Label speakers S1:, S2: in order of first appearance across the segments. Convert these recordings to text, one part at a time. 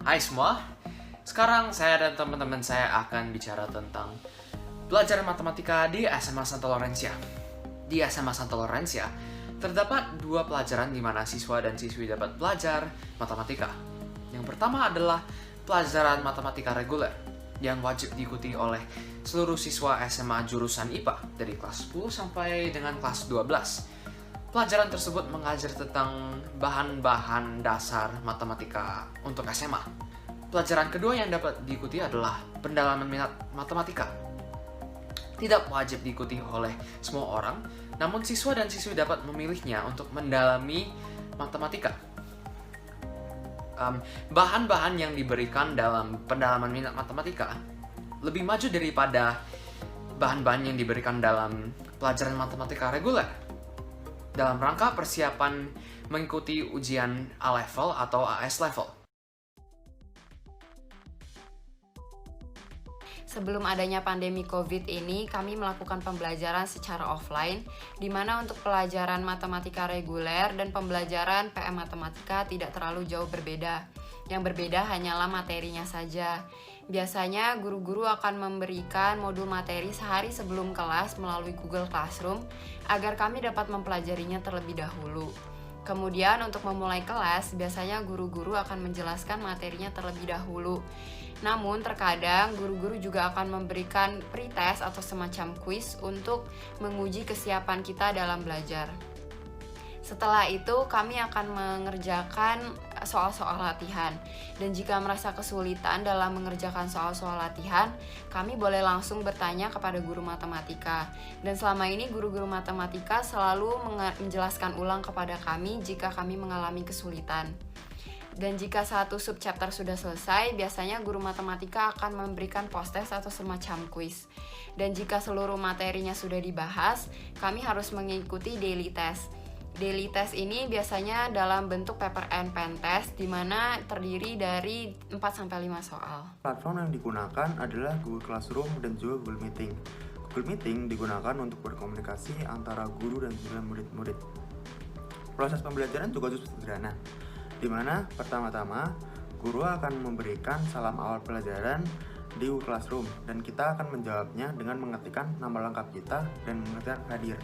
S1: Hai semua, sekarang saya dan teman-teman saya akan bicara tentang pelajaran matematika di SMA Santa Laurencia. Di SMA Santa Laurencia, terdapat dua pelajaran di mana siswa dan siswi dapat belajar matematika. Yang pertama adalah pelajaran matematika reguler, yang wajib diikuti oleh seluruh siswa SMA jurusan IPA dari kelas 10 sampai dengan kelas 12. Pelajaran tersebut mengajar tentang bahan-bahan dasar matematika untuk SMA. Pelajaran kedua yang dapat diikuti adalah pendalaman minat matematika. Tidak wajib diikuti oleh semua orang, namun siswa dan siswi dapat memilihnya untuk mendalami matematika. Bahan-bahan yang diberikan dalam pendalaman minat matematika lebih maju daripada bahan-bahan yang diberikan dalam pelajaran matematika reguler. Dalam rangka persiapan mengikuti ujian A-level atau AS level.
S2: Sebelum adanya pandemi COVID ini, kami melakukan pembelajaran secara offline, di mana untuk pelajaran matematika reguler dan pembelajaran PM matematika tidak terlalu jauh berbeda. Yang berbeda hanyalah materinya saja. Biasanya guru-guru akan memberikan modul materi sehari sebelum kelas melalui Google Classroom agar kami dapat mempelajarinya terlebih dahulu. Kemudian untuk memulai kelas, biasanya guru-guru akan menjelaskan materinya terlebih dahulu. Namun terkadang guru-guru juga akan memberikan pretest atau semacam quiz untuk menguji kesiapan kita dalam belajar. Setelah itu kami akan mengerjakan soal-soal latihan. Dan jika merasa kesulitan dalam mengerjakan soal-soal latihan, kami boleh langsung bertanya kepada guru matematika. Dan selama ini guru-guru matematika selalu menjelaskan ulang kepada kami jika kami mengalami kesulitan. Dan jika satu subchapter sudah selesai, biasanya guru matematika akan memberikan post-test atau semacam quiz. Dan jika seluruh materinya sudah dibahas, kami harus mengikuti daily test. Daily test ini biasanya dalam bentuk paper and pen test, di mana terdiri dari 4-5 soal.
S3: Platform yang digunakan adalah Google Classroom dan juga Google Meeting. Google Meeting digunakan untuk berkomunikasi antara guru dan juga murid-murid. Proses pembelajaran juga cukup sederhana, di mana pertama-tama guru akan memberikan salam awal pelajaran di Google Classroom dan kita akan menjawabnya dengan mengetikkan nama lengkap kita dan mengetikkan hadir.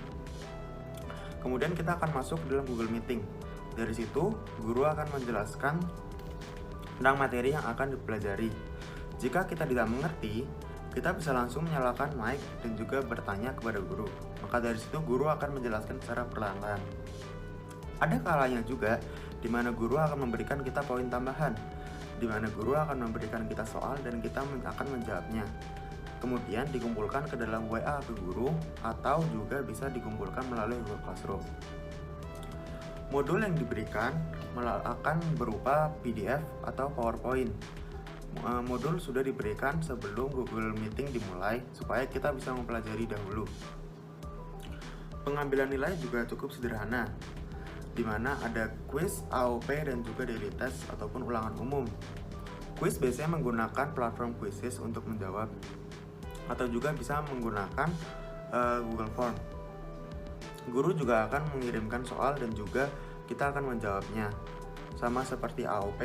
S3: Kemudian kita akan masuk ke dalam Google Meeting. Dari situ, guru akan menjelaskan tentang materi yang akan dipelajari. Jika kita tidak mengerti, kita bisa langsung menyalakan mic dan juga bertanya kepada guru. Maka dari situ guru akan menjelaskan secara perlahan. Ada kalanya juga di mana guru akan memberikan kita poin tambahan, di mana guru akan memberikan kita soal dan kita akan menjawabnya. Kemudian dikumpulkan ke dalam WA ke guru atau juga bisa dikumpulkan melalui Google Classroom. Modul yang diberikan akan berupa PDF atau PowerPoint. Modul sudah diberikan sebelum Google Meeting dimulai supaya kita bisa mempelajari dahulu. Pengambilan nilai juga cukup sederhana, di mana ada quiz, AOP, dan juga daily test ataupun ulangan umum. Quiz biasanya menggunakan platform Quizizz untuk menjawab, atau juga bisa menggunakan Google Form. Guru juga akan mengirimkan soal dan juga kita akan menjawabnya. Sama seperti AOP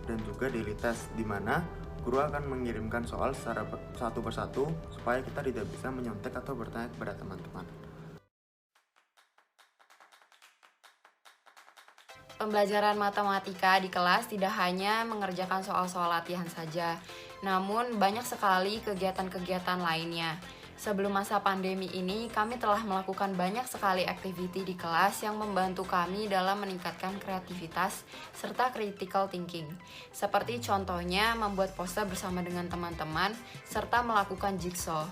S3: dan juga daily test, di mana guru akan mengirimkan soal secara satu persatu supaya kita tidak bisa menyontek atau bertanya kepada teman-teman.
S2: Pembelajaran matematika di kelas tidak hanya mengerjakan soal-soal latihan saja, namun banyak sekali kegiatan-kegiatan lainnya. Sebelum masa pandemi ini, kami telah melakukan banyak sekali aktiviti di kelas yang membantu kami dalam meningkatkan kreativitas serta critical thinking. Seperti contohnya membuat poster bersama dengan teman-teman serta melakukan jigsaw.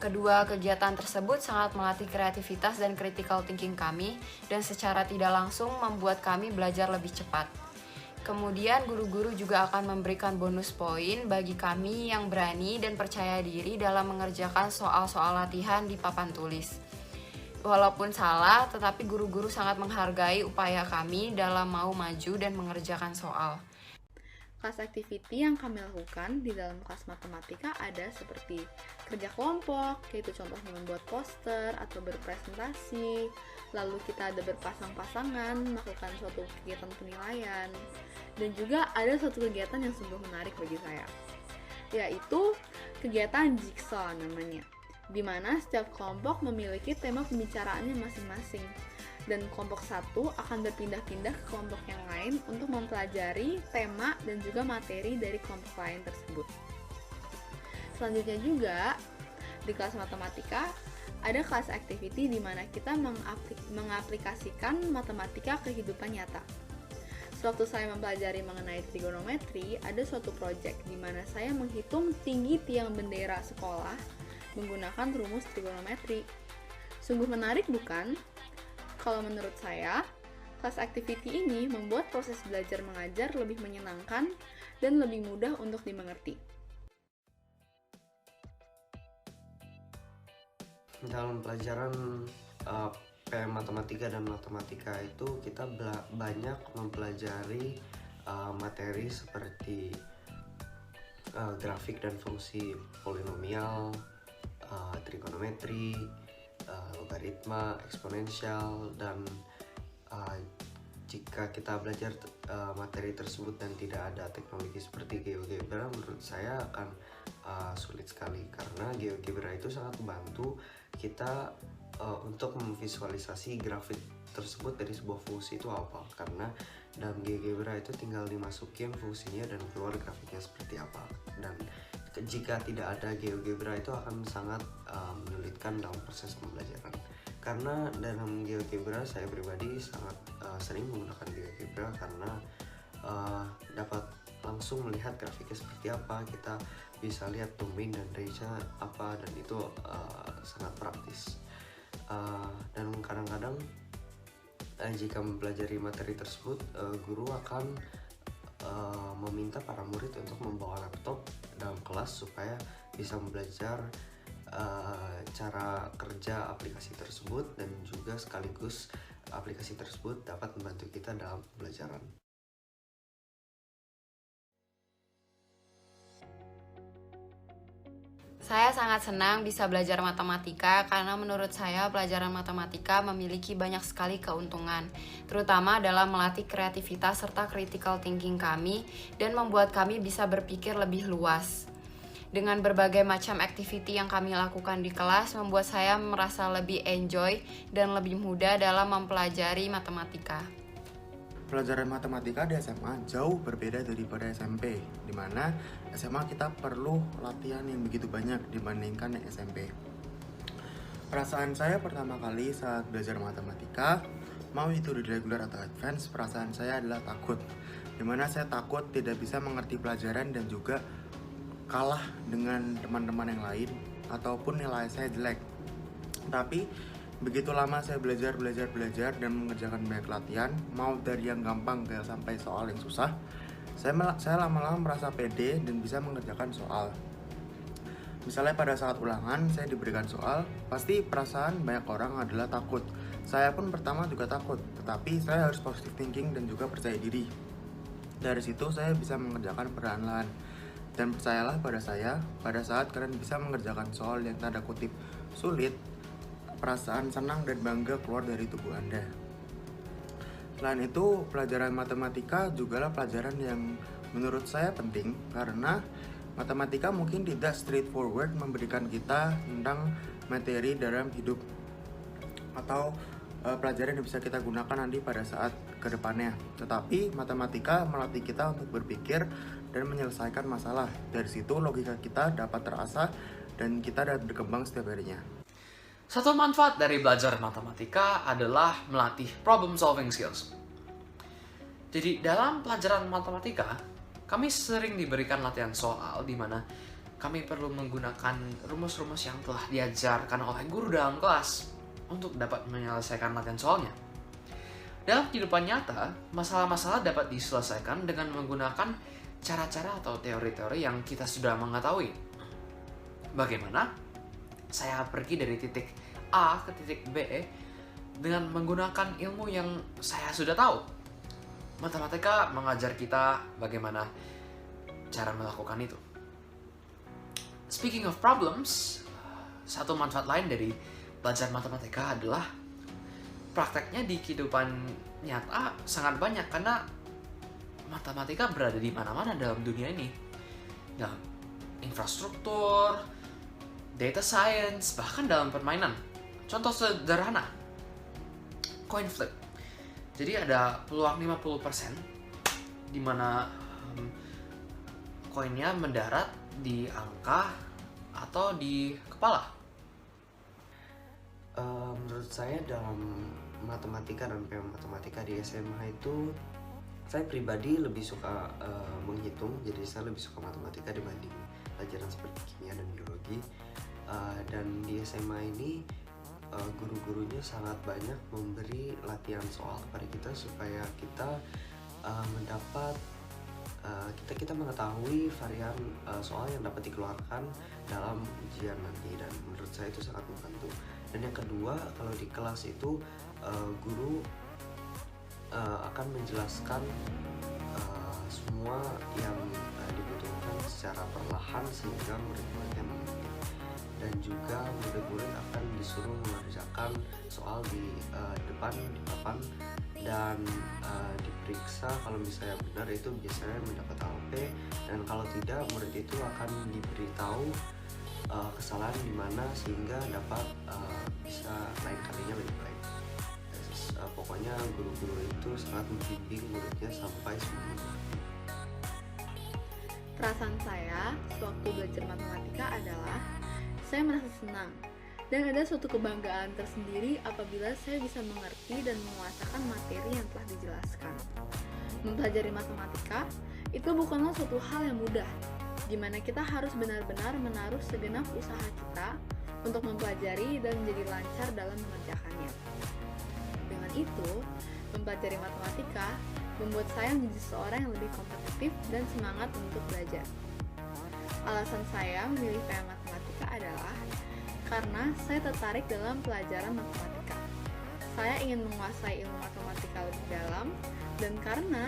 S2: Kedua kegiatan tersebut sangat melatih kreativitas dan critical thinking kami dan secara tidak langsung membuat kami belajar lebih cepat. Kemudian guru-guru juga akan memberikan bonus poin bagi kami yang berani dan percaya diri dalam mengerjakan soal-soal latihan di papan tulis. Walaupun salah, tetapi guru-guru sangat menghargai upaya kami dalam mau maju dan mengerjakan soal.
S4: Kelas activity yang kami lakukan di dalam kelas matematika ada seperti kerja kelompok, yaitu contohnya membuat poster atau berpresentasi. Lalu kita ada berpasang-pasangan, melakukan suatu kegiatan penilaian. Dan juga ada satu kegiatan yang sungguh menarik bagi saya, yaitu kegiatan jigsaw namanya, di mana setiap kelompok memiliki tema pembicaraannya masing-masing. Dan kelompok satu akan berpindah-pindah ke kelompok yang lain untuk mempelajari tema dan juga materi dari kelompok lain tersebut. Selanjutnya juga, di kelas matematika, ada kelas activity di mana kita mengaplikasikan matematika ke kehidupan nyata. Sewaktu saya mempelajari mengenai trigonometri, ada suatu proyek di mana saya menghitung tinggi tiang bendera sekolah menggunakan rumus trigonometri. Sungguh menarik bukan? Kalau menurut saya, kelas activity ini membuat proses belajar mengajar lebih menyenangkan dan lebih mudah untuk dimengerti.
S5: Dalam pelajaran PM Matematika dan Matematika itu kita banyak mempelajari materi seperti grafik dan fungsi polinomial, trigonometri, logaritma, eksponensial, dan jika kita belajar materi tersebut dan tidak ada teknologi seperti GeoGebra, menurut saya akan sulit sekali, karena GeoGebra itu sangat membantu kita untuk memvisualisasi grafik tersebut dari sebuah fungsi itu apa, karena dalam GeoGebra itu tinggal dimasukin fungsinya dan keluar grafiknya seperti apa. Dan jika tidak ada GeoGebra itu akan sangat menyulitkan dalam proses pembelajaran, karena dalam GeoGebra saya pribadi sangat sering menggunakan GeoGebra karena dapat langsung melihat grafiknya seperti apa, kita bisa lihat domain dan range-nya apa, dan itu sangat praktis. Dan kadang-kadang jika mempelajari materi tersebut, guru akan meminta para murid untuk membawa laptop dalam kelas supaya bisa belajar cara kerja aplikasi tersebut, dan juga sekaligus aplikasi tersebut dapat membantu kita dalam pembelajaran.
S2: Saya sangat senang bisa belajar matematika karena menurut saya pelajaran matematika memiliki banyak sekali keuntungan, terutama dalam melatih kreativitas serta critical thinking kami dan membuat kami bisa berpikir lebih luas. Dengan berbagai macam activity yang kami lakukan di kelas membuat saya merasa lebih enjoy dan lebih mudah dalam mempelajari matematika.
S3: Pelajaran matematika di SMA jauh berbeda daripada SMP, di mana SMA kita perlu latihan yang begitu banyak dibandingkan yang SMP. Perasaan saya pertama kali saat belajar matematika, mau itu di regular atau advance, perasaan saya adalah takut, di mana saya takut tidak bisa mengerti pelajaran dan juga kalah dengan teman-teman yang lain ataupun nilai saya jelek. Tapi begitu lama saya belajar dan mengerjakan banyak latihan, mau dari yang gampang ke sampai soal yang susah, saya lama-lama merasa pede dan bisa mengerjakan soal. Misalnya pada saat ulangan saya diberikan soal, pasti perasaan banyak orang adalah takut. Saya pun pertama juga takut, tetapi saya harus positive thinking dan juga percaya diri. Dari situ saya bisa mengerjakan perlahan-lahan. Dan percayalah pada saya, pada saat kalian bisa mengerjakan soal yang tanda kutip sulit, perasaan senang dan bangga keluar dari tubuh Anda. Selain itu, pelajaran matematika jugalah pelajaran yang menurut saya penting, karena matematika mungkin tidak straightforward memberikan kita tentang materi dalam hidup atau pelajaran yang bisa kita gunakan nanti pada saat kedepannya. Tetapi matematika melatih kita untuk berpikir dan menyelesaikan masalah. Dari situ logika kita dapat terasah dan kita dapat berkembang setiap harinya.
S1: Satu manfaat dari belajar matematika adalah melatih problem solving skills. Jadi dalam pelajaran matematika, kami sering diberikan latihan soal di mana kami perlu menggunakan rumus-rumus yang telah diajarkan oleh guru dalam kelas untuk dapat menyelesaikan latihan soalnya. Dalam kehidupan nyata, masalah-masalah dapat diselesaikan dengan menggunakan cara-cara atau teori-teori yang kita sudah mengetahui. Bagaimana? Saya pergi dari titik A ke titik B dengan menggunakan ilmu yang saya sudah tahu. Matematika mengajar kita bagaimana cara melakukan itu. Speaking of problems, satu manfaat lain dari belajar matematika adalah prakteknya di kehidupan nyata sangat banyak, karena matematika berada di mana-mana dalam dunia ini. Dalam infrastruktur, data science, bahkan dalam permainan. Contoh sederhana, coin flip. Jadi ada peluang 50% di mana koinnya mendarat di angka atau di kepala.
S5: Menurut saya dalam matematika dan PM matematika di SMA itu, saya pribadi lebih suka menghitung, jadi saya lebih suka matematika dibanding pelajaran seperti kimia dan biologi. Dan di SMA ini guru-gurunya sangat banyak memberi latihan soal kepada kita supaya kita mendapat kita mengetahui varian soal yang dapat dikeluarkan dalam ujian nanti, dan menurut saya itu sangat membantu. Dan yang kedua, kalau di kelas itu guru akan menjelaskan semua yang dibutuhkan secara perlahan sehingga murid-muridnya mengerti. Dan juga murid-murid akan disuruh mengerjakan soal di depan di papan, dan diperiksa kalau misalnya benar itu biasanya mendapat ALP, dan kalau tidak murid itu akan diberitahu kesalahan di mana sehingga dapat bisa lain kalinya lebih baik. Pokoknya guru-guru itu sangat membimbing muridnya sampai semuanya.
S4: Perasaan saya sewaktu belajar matematika adalah saya merasa senang dan ada suatu kebanggaan tersendiri apabila saya bisa mengerti dan menguasakan materi yang telah dijelaskan. Mempelajari matematika itu bukanlah suatu hal yang mudah, di mana kita harus benar-benar menaruh segenap usaha kita untuk mempelajari dan menjadi lancar dalam mengerjakannya. Dengan itu, mempelajari matematika membuat saya menjadi seorang yang lebih kompetitif dan semangat untuk belajar. Alasan saya memilih PM matematika adalah karena saya tertarik dalam pelajaran matematika. Saya ingin menguasai ilmu matematika lebih dalam, dan karena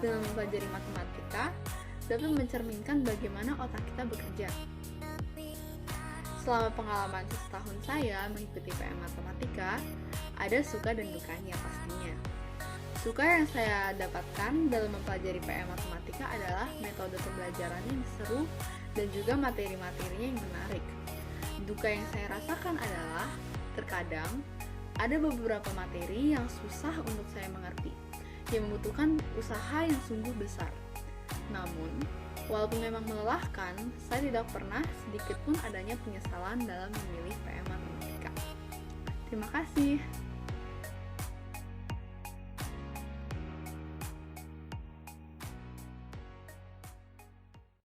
S4: dengan mempelajari matematika dapat mencerminkan bagaimana otak kita bekerja. Selama pengalaman setahun saya mengikuti PM matematika, ada suka dan dukanya pastinya. Suka yang saya dapatkan dalam mempelajari PM matematika adalah metode pembelajarannya yang seru dan juga materi-materinya yang menarik. Duka yang saya rasakan adalah terkadang ada beberapa materi yang susah untuk saya mengerti, yang membutuhkan usaha yang sungguh besar. Namun, walaupun memang melelahkan, saya tidak pernah sedikit pun adanya penyesalan dalam memilih PM matematika. Terima kasih.